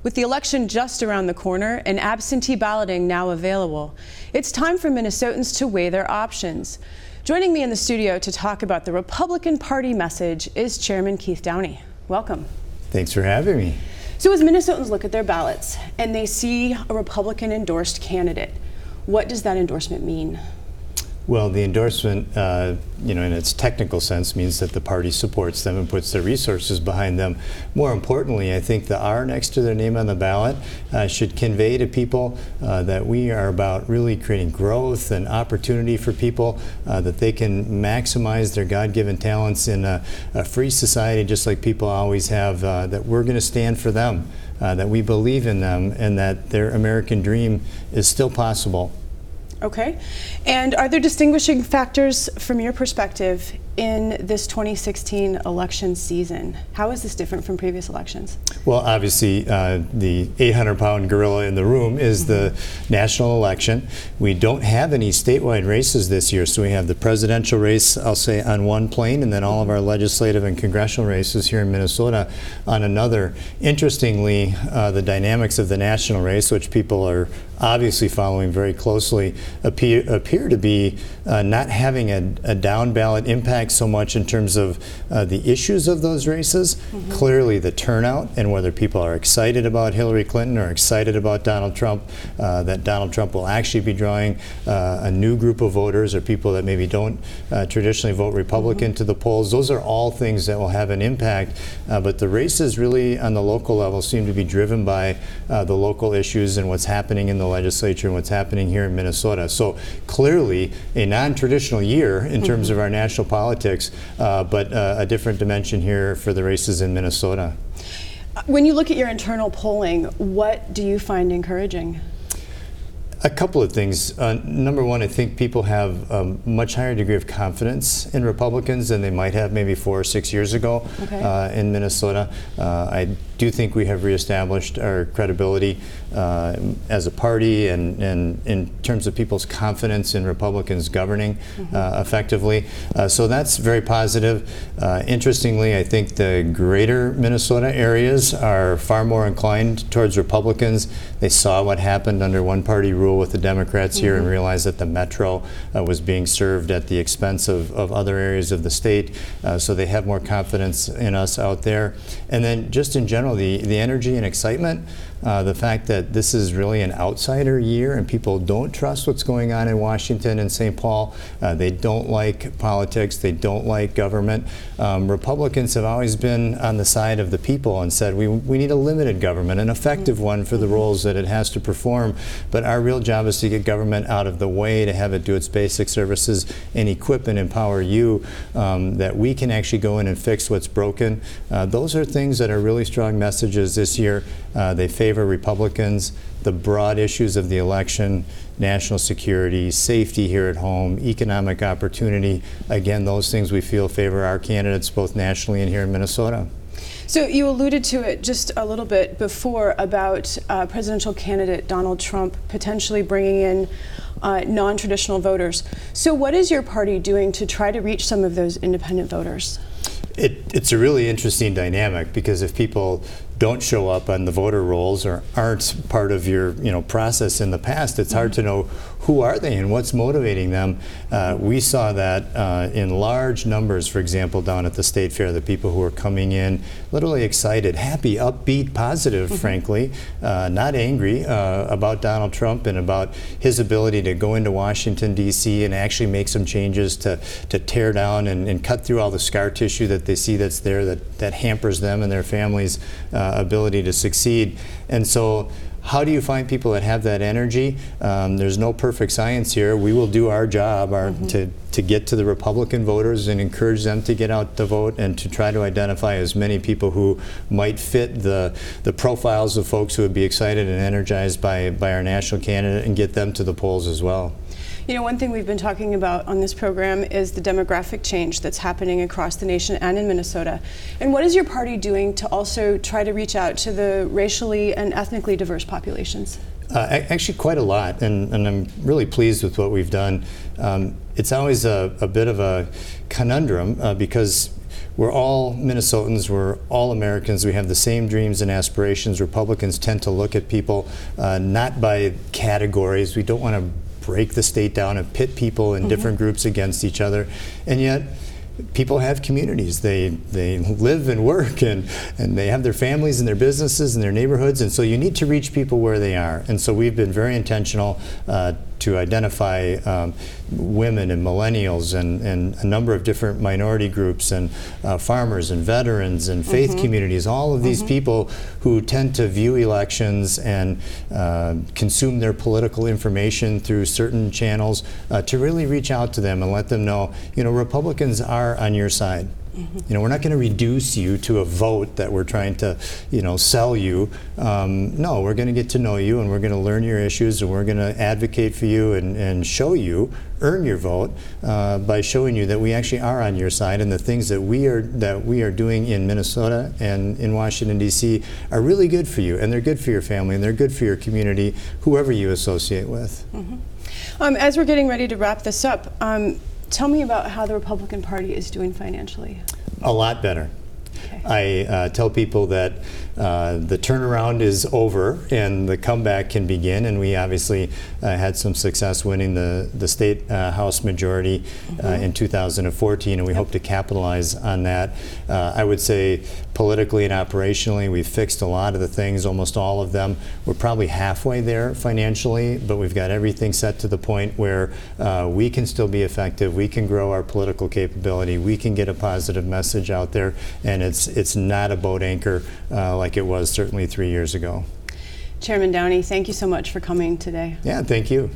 With the election just around the corner and absentee balloting now available, it's time for Minnesotans to weigh their options. Joining me in the studio to talk about the Republican Party message is Chairman Keith Downey. Welcome. Thanks for having me. So as Minnesotans look at their ballots and they see a Republican-endorsed candidate, what does that endorsement mean? Well, the endorsement, in its technical sense, means that the party supports them and puts their resources behind them. More importantly, I think the R next to their name on the ballot should convey to people that we are about really creating growth and opportunity for people, that they can maximize their God-given talents in a free society, just like people always have, that we're going to stand for them, that we believe in them, and that their American dream is still possible. Okay. And are there distinguishing factors from your perspective in this 2016 election season? How is this different from previous elections? Well, obviously, the 800-pound gorilla in the room is the national election. We don't have any statewide races this year, so we have the presidential race, I'll say, on one plane, and then all of our legislative and congressional races here in Minnesota on another. Interestingly, the dynamics of the national race, which people are obviously following very closely, appear to be not having a down ballot impact so much in terms of the issues of those races. Clearly the turnout and whether people are excited about Hillary Clinton or excited about Donald Trump, that Donald Trump will actually be drawing a new group of voters or people that maybe don't traditionally vote Republican to the polls. Those are all things that will have an impact, but the races really on the local level seem to be driven by the local issues and what's happening in the legislature and what's happening here in Minnesota. So clearly a non-traditional year in terms of our national politics, but a different dimension here for the races in Minnesota. When you look at your internal polling, what do you find encouraging? A couple of things. Number one, I think people have a much higher degree of confidence in Republicans than they might have maybe 4 or 6 years ago in Minnesota. I do think we have reestablished our credibility as a party and in terms of people's confidence in Republicans governing effectively. So that's very positive. Interestingly, I think the greater Minnesota areas are far more inclined towards Republicans. They saw what happened under one-party rule with the Democrats here and realized that the metro was being served at the expense of other areas of the state. So they have more confidence in us out there. And then just in general, the energy and excitement, the fact that this is really an outsider year and people don't trust what's going on in Washington and St. Paul. They don't like politics. They don't like government. Republicans have always been on the side of the people and said we need a limited government, an effective one for the roles that it has to perform. But our real job is to get government out of the way, to have it do its basic services and equip and empower you, that we can actually go in and fix what's broken. Those are things that are really strong messages this year. They favor Republicans. The broad issues of the election, national security, safety here at home, economic opportunity, again, those things we feel favor our candidates both nationally and here in Minnesota. So you alluded to it just a little bit before about presidential candidate Donald Trump potentially bringing in non-traditional voters. So what is your party doing to try to reach some of those independent voters? It's a really interesting dynamic because if people don't show up on the voter rolls or aren't part of your process in the past, it's hard to know who are they and what's motivating them. We saw that in large numbers, for example, down at the state fair, the people who were coming in literally excited, happy, upbeat, positive, frankly, not angry about Donald Trump and about his ability to go into Washington, D.C. and actually make some changes to tear down and cut through all the scar tissue that they see that's there that hampers them and their families' ability to succeed. And so how do you find people that have that energy? There's no perfect science here. We will do our job to get to the Republican voters and encourage them to get out to vote and to try to identify as many people who might fit the profiles of folks who would be excited and energized by our national candidate and get them to the polls as well. You know, one thing we've been talking about on this program is the demographic change that's happening across the nation and in Minnesota. And what is your party doing to also try to reach out to the racially and ethnically diverse populations? Actually quite a lot, and I'm really pleased with what we've done. It's always a bit of a conundrum because we're all Minnesotans, we're all Americans, we have the same dreams and aspirations. Republicans tend to look at people not by categories. We don't want to break the state down and pit people in different groups against each other, and yet people have communities. They live and work, and they have their families and their businesses and their neighborhoods, and so you need to reach people where they are. And so we've been very intentional to identify women and millennials and a number of different minority groups and farmers and veterans and faith communities, all of these people who tend to view elections and consume their political information through certain channels, to really reach out to them and let them know, Republicans are on your side. We're not going to reduce you to a vote that we're trying to, sell you. No, we're going to get to know you, and we're going to learn your issues, and we're going to advocate for you and show you, earn your vote by showing you that we actually are on your side, and the things that we are doing in Minnesota and in Washington, D.C. are really good for you, and they're good for your family, and they're good for your community, whoever you associate with. As we're getting ready to wrap this up, tell me about how the Republican Party is doing financially. A lot better. Okay. I tell people that the turnaround is over and the comeback can begin, and we obviously had some success winning the state House majority in 2014, and we hope to capitalize on that. I would say politically and operationally, we've fixed a lot of the things, almost all of them. We're probably halfway there financially, but we've got everything set to the point where we can still be effective, we can grow our political capability, we can get a positive message out there, and it's not a boat anchor like it was certainly 3 years ago. Chairman Downey, thank you so much for coming today. Yeah, thank you.